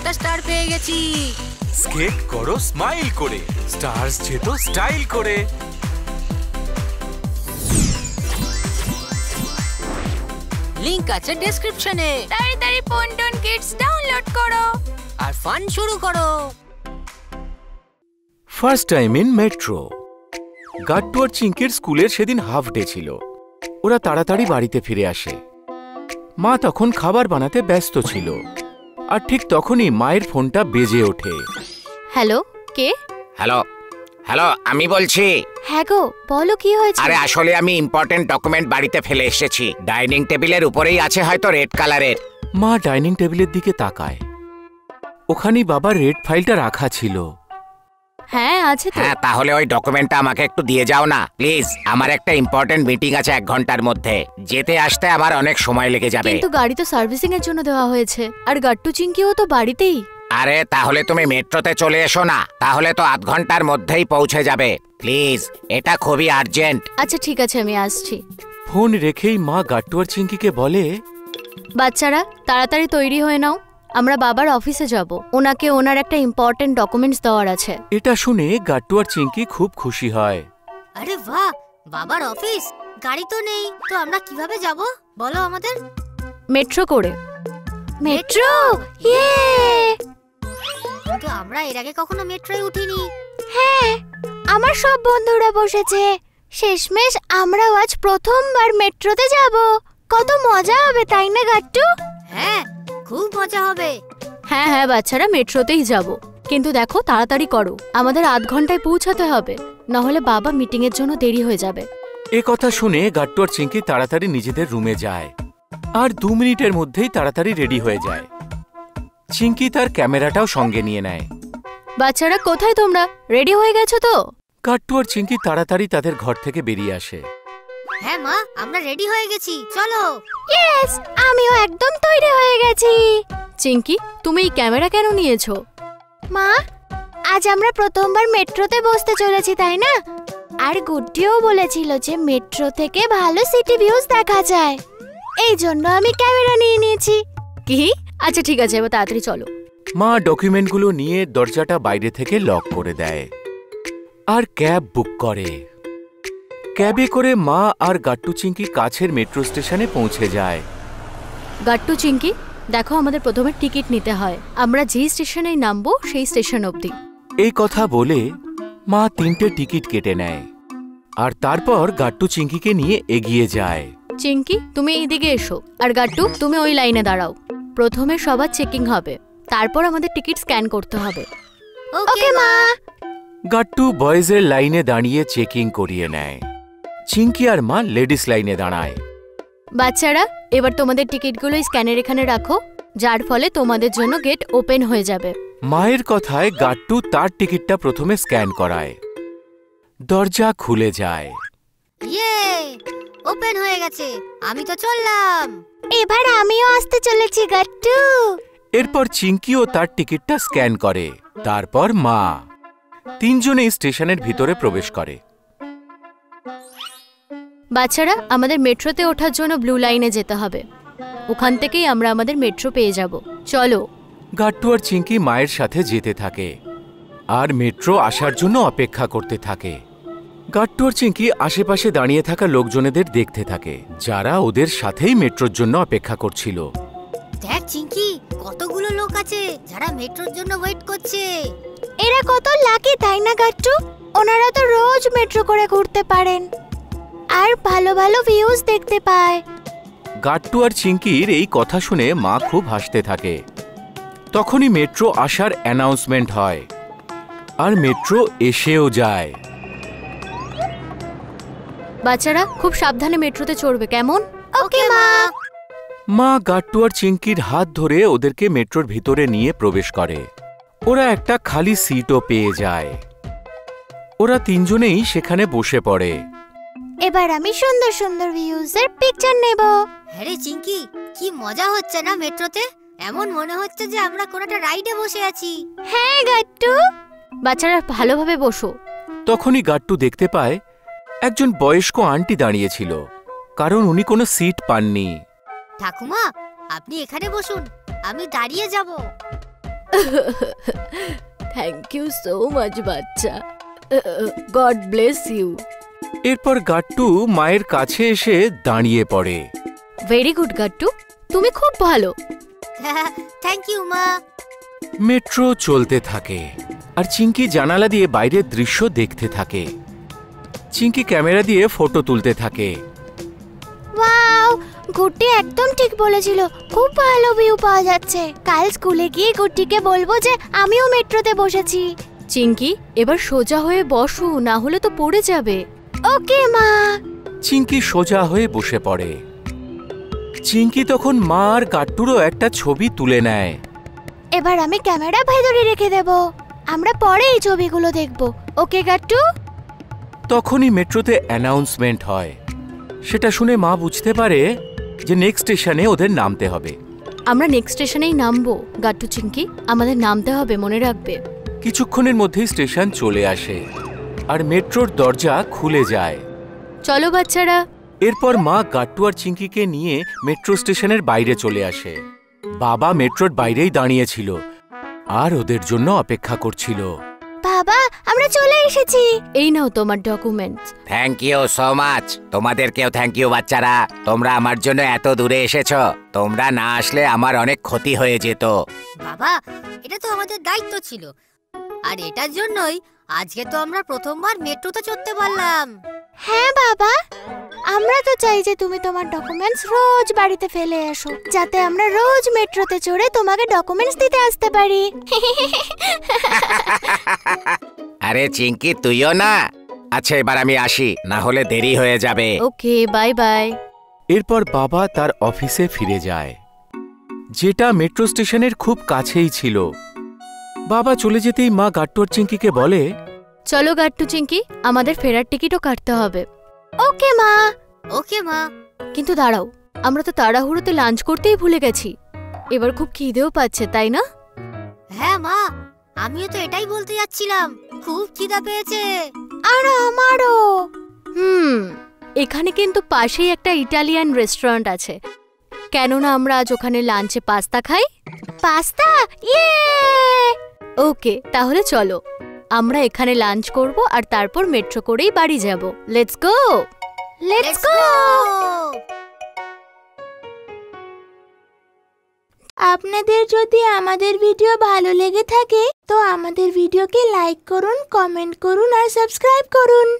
একটা স্টার পেয়ে গেছি। স্কেট করো স্মাইল করে, স্টারস যেত স্টাইল করে। লিংক আছে ডেসক্রিপশনে। তাড়াতাড়ি পন্টন কিডস ডাউনলোড করো আর ফান শুরু করো। First time in metro. Gattu আর চিঙ্কির স্কুলের সেদিন হাফ ডে ছিল। ওরা তাড়াতাড়ি বাড়িতে ফিরে আসে। মা তখন খাবার বানাতে ব্যস্ত ছিল, আর ঠিক তখনই মায়ের ফোনটা বেজে ওঠে। হ্যালো, কে? হ্যালো হ্যালো, আমি বলছি। হ্যাঁ গো, বলো কি হয়েছে? আরে আসলে আমি ইম্পর্টেন্ট ডকুমেন্ট বাড়িতে ফেলে এসেছি। ডাইনিং টেবিলের উপরেই আছে, হয়তো রেড কালারের। মা ডাইনিং টেবিলের দিকে তাকায়। ওখানেই বাবার রেড ফাইলটা রাখা ছিল। হ্যাঁ আছে তো। হ্যাঁ, তাহলে ওই ডকুমেন্টটা আমাকে একটু দিয়ে যাও না প্লিজ। আমার একটা ইম্পর্টেন্ট মিটিং আছে 1 ঘন্টার মধ্যে। যেতে আসতে আমার অনেক সময় লেগে যাবে। কিন্তু গাড়ি তো সার্ভিসিং এর জন্য দেওয়া হয়েছে, আর গাট্টু চিঙ্কিও তো বাড়িতেই। আরে তাহলে তুমি মেট্রোতে চলে এসো না, তাহলে তো 1/2 ঘন্টার মধ্যেই পৌঁছে যাবে। প্লিজ, এটা খুবই আর্জেন্ট। আচ্ছা ঠিক আছে, আমি আসছি। ফোন রেখেই মা গাট্টু আর চিঙ্কিকে বলে, বাচ্চারা তাড়াতাড়ি তৈরি হয়ে নাও, আমরা বাবার অফিসে যাব। ওনাকে ওনার একটা ইম্পর্টেন্ট ডকুমেন্টস দেওয়ার আছে। এটা শুনে গাট্টু আর চিঙ্কি খুব খুশি হয়। আরে বাহ, বাবার অফিস। গাড়ি তো নেই, তো আমরা কিভাবে যাব বলো আমাদের? মেট্রো করে। মেট্রো, ইয়ে! কিন্তু আমরা এর আগে কখনো মেট্রোয় উঠিনি। হ্যাঁ, আমার সব বন্ধুরা বসেছে। শেষমেশ আমরাও আজ প্রথমবার মেট্রোতে যাব। কত মজা হবে, তাই না গাট্টু? হ্যাঁ, খুব মজা হবে। হ্যাঁ হ্যাঁ বাচ্চারা, মেট্রোতেই যাব। কিন্তু দেখো তাড়াতাড়ি করো, আমাদের 1/2 ঘন্টায় পৌঁছাতে হবে, নাহলে বাবা মিটিং এর জন্য দেরি হয়ে যাবে। এ কথা শুনে গাট্টু আর চিঙ্কি তাড়াতাড়ি নিজেদের রুমে যায়, আর 2 মিনিটের মধ্যেই তাড়াতাড়ি রেডি হয়ে যায়। চিঙ্কি তার ক্যামেরাটাও সঙ্গে নিয়ে নেয়। বাচ্চারা কোথায় তোমরা? রেডি হয়ে গেছো তো? গাট্টু আর চিঙ্কি তাড়াতাড়ি তাদের ঘর থেকে বেরিয়ে আসে। হ্যাঁ মা, আমরা রেডি হয়ে গেছি, চলো। ইয়েস, আমিও একদম তৈরি হয়ে গেছি। চিঙ্কি, তুমি এই ক্যামেরা কেন নিয়েছো? মা, আজ আমরা প্রথমবার মেট্রোতে বসতে চলেছি, তাই না? আর গুড্ডিও বলেছিল যে মেট্রো থেকে ভালো সিটি ভিউজ দেখা যায়, এই জন্য আমি ক্যামেরা নিয়ে নিয়েছি। কি? আচ্ছা ঠিক আছে, এবার তাড়াতাড়ি চলো। মা ডকুমেন্টগুলো নিয়ে দরজাটা বাইরে থেকে লক করে দেয়, আর ক্যাব বুক করে। ক্যাবে করে মা আর গাট্টু চিঙ্কি কাছের মেট্রো স্টেশনে পৌঁছে যায়। গাট্টু চিঙ্কি, দেখো আমাদের প্রথমে টিকিট নিতে হয়। আমরা যেই স্টেশনে নামবো সেই স্টেশন অবধি। এই কথা বলে মা 3টে টিকিট কেটে নেয়, আর তারপর গাট্টু চিঙ্কিকে নিয়ে এগিয়ে যায়। চিঙ্কি, তুমি এইদিকে এসো, আর গাট্টু তুমি ওই লাইনে দাঁড়াও। প্রথমে সবার চেকিং হবে, তারপর আমাদের টিকিট স্ক্যান করতে হবে। ওকে মা। গাট্টু বয়েজের লাইনে দাঁড়িয়ে চেকিং করিয়ে নেয়। চিঙ্কি আর মা লেডিস লাইনে দাঁড়ায়। বাচ্চারা, এবার তোমাদের টিকিটগুলো স্ক্যানের এখানে রাখো, যার ফলে তোমাদের জন্য গেট ওপেন হয়ে যাবে। মায়ের কথায় গাট্টু তার টিকিটটা প্রথমে স্ক্যান করায়। দরজা খুলে যায়। ইয়ে, ওপেন হয়ে গেছে, আমি তো চললাম। এবার আমিও আসতে চলেছি গাট্টু। এরপর চিঙ্কিও তার টিকিটটা স্ক্যান করে। তারপর মা। 3 জনেই স্টেশনের ভিতরে প্রবেশ করে। বাচ্চারা, আমাদের মেট্রোতে ওঠার জন্য ব্লু লাইনে যেতে হবে। ওখান থেকেই আমরা আমাদের মেট্রো পেয়ে যাব। চলো। গাট্টু আর চিঙ্কি মায়ের সাথে যেতে থাকে, আর মেট্রো আসার জন্য অপেক্ষা করতে থাকে। গাট্টু আর চিঙ্কি আশেপাশে দাঁড়িয়ে থাকা লোকজনেদের দেখতে থাকে, যারা ওদের সাথেই মেট্রোর জন্য অপেক্ষা করছিল। দেখ চিঙ্কি, কতগুলো লোক আছে যারা মেট্রোর জন্য ওয়েট করছে। এরা কত লাকি, তাই না গাট্টু? ওনারা তো রোজ মেট্রো করে ঘুরতে পারেন, আর ভালো ভালো ভিউজ দেখতে পায়। গাট্টু আর চিঙ্কির এই কথা শুনে মা খুব হাসতে থাকে। তখনই মেট্রো আসার অ্যানাউন্সমেন্ট হয়, আর মেট্রো এসেও যায়। বাচ্চারা, খুব সাবধানে মেট্রোতে চড়বে, কেমন? ওকে মা। মা গাট্টু আর চিঙ্কির হাত ধরে ওদেরকে মেট্রোর ভিতরে নিয়ে প্রবেশ করে। ওরা একটা খালি সিটও পেয়ে যায়। ওরা 3 জনেই সেখানে বসে পড়ে। এবার আমি সুন্দর সুন্দর ভিউজের পিকচার নেব। আরে চিঙ্কি, কি মজা হচ্ছে না মেট্রোতে? এমন মনে হচ্ছে যে আমরা কোনোটা রাইডে বসে আছি। হ্যাঁ গাট্টু। বাচ্চারা ভালোভাবে বসো। তখনই গাট্টু দেখতে পায় একজন বয়স্ক আন্টি দাঁড়িয়েছিল, কারণ উনি কোনো সিট পাননি। ঠাকুমা, আপনি এখানে বসুন, আমি দাঁড়িয়ে যাব। থ্যাংক ইউ সো মাচ বাচ্চা, গড ব্লেস ইউ। এরপর গাট্টু মায়ের কাছে এসে দাঁড়িয়ে পড়ে। ভেরি গুড গাট্টু, তুমি খুব ভালো। থ্যাংক ইউ মা। মেট্রো চলতে থাকে আর চিঙ্কি জানালা দিয়ে বাইরের দৃশ্য দেখতে থাকে। চিঙ্কি ক্যামেরা দিয়ে ফটো তুলতে থাকে। ওয়াও, গুড্ডি একদম ঠিক বলেছিল, খুব ভালো ভিউ পাওয়া যাচ্ছে। কাল স্কুলে গিয়ে গুড্ডিকে বলবো যে আমিও মেট্রোতে বসেছি। চিঙ্কি, এবার সোজা হয়ে বসো, না হলে তো পড়ে যাবে। ওকে মা। চিঙ্কি সোজা হয়ে বসে পড়ে। চিঙ্কি তখন মা আর গাট্টুরও একটা ছবি তুলে নেয়। এবার আমি ক্যামেরা ভেতরে রেখে দেব, আমরা পরে এই ছবিগুলো দেখব। ওকে গাট্টু? তখনই মেট্রোতে অ্যানাউন্সমেন্ট হয়। সেটা শুনে মা বুঝতে পারে যে নেক্সট স্টেশনে ওদের নামতে হবে। আমরা নেক্সট স্টেশনেই নামবো গাট্টু। চিঙ্কি, আমাদের নামতে হবে, মনে রাখবে। কিছুক্ষণের মধ্যেই স্টেশন চলে আসে আর মেট্রোর দরজা খুলে যায়। চলো বাচ্চারা। এরপর মা গাট্টু আর চিঙ্কিকে নিয়ে মেট্রো স্টেশনের বাইরে চলে আসে। বাবা মেট্রোর বাইরেই দাঁড়িয়েছিল আর ওদের জন্য অপেক্ষা করছিল। বাবা, আমরা চলে এসেছি। এই নাও তোমার documents. Thank you so much. তোমাদেরকেও থ্যাংক ইউ বাচ্চারা, তোমরা আমার জন্য এত দূরে এসেছো। তোমরা না আসলে আমার অনেক ক্ষতি হয়ে যেত। বাবা, এটা তো আমাদের দায়িত্ব ছিল, আর এটার জন্যই আজকে তো আমরা প্রথমবার মেট্রোতে চড়তে পারলাম। হ্যাঁ বাবা, আমরা তো চাই যে তুমি তোমার ডকুমেন্টস রোজ বাড়িতে ফেলে আসো, যাতে আমরা রোজ মেট্রোতে চড়ে তোমাকে ডকুমেন্টস দিতে আসতে পারি। আরে চিঙ্কি, তুইও না? আচ্ছা, এবার আমি আসি, না হলে দেরি হয়ে যাবে। ওকে, বাই বাই। এরপর বাবা তার অফিসে ফিরে যায়, যেটা মেট্রো স্টেশনের খুব কাছেই ছিল। বাবা চলে যেতেই মা গাট্টু আর চিঙ্কিকে বলে, চলো গাট্টু চিঙ্কি, আমাদের ফেরার টিকিটও কাটতে হবে। ওকে মা। ওকে মা। কিন্তু দাঁড়াও, আমরা তো তাড়াহুড়োতে লাঞ্চ করতেই ভুলে গেছি। এবার খুব খিদেও পাচ্ছে, তাই না? হ্যাঁ মা, আমিও তো এটাই বলতে যাচ্ছিলাম, খুব খিদা পেয়েছে। আর আমারও। এখানে কিন্তু পাশেই একটা ইটালিয়ান রেস্টুরেন্ট আছে, কেননা আমরা আজ ওখানে লাঞ্চে পাস্তা খাই। পাস্তা? ইয়ে! ওকে, তাহলে চলো আমরা এখানে লাঞ্চ করব আর তারপর মেট্রো করেই বাড়ি যাব। Let's go, let's go. আপনাদের যদি আমাদের ভিডিও ভালো লেগে থাকে তো আমাদের ভিডিওকে লাইক করুন, কমেন্ট করুন আর সাবস্ক্রাইব করুন।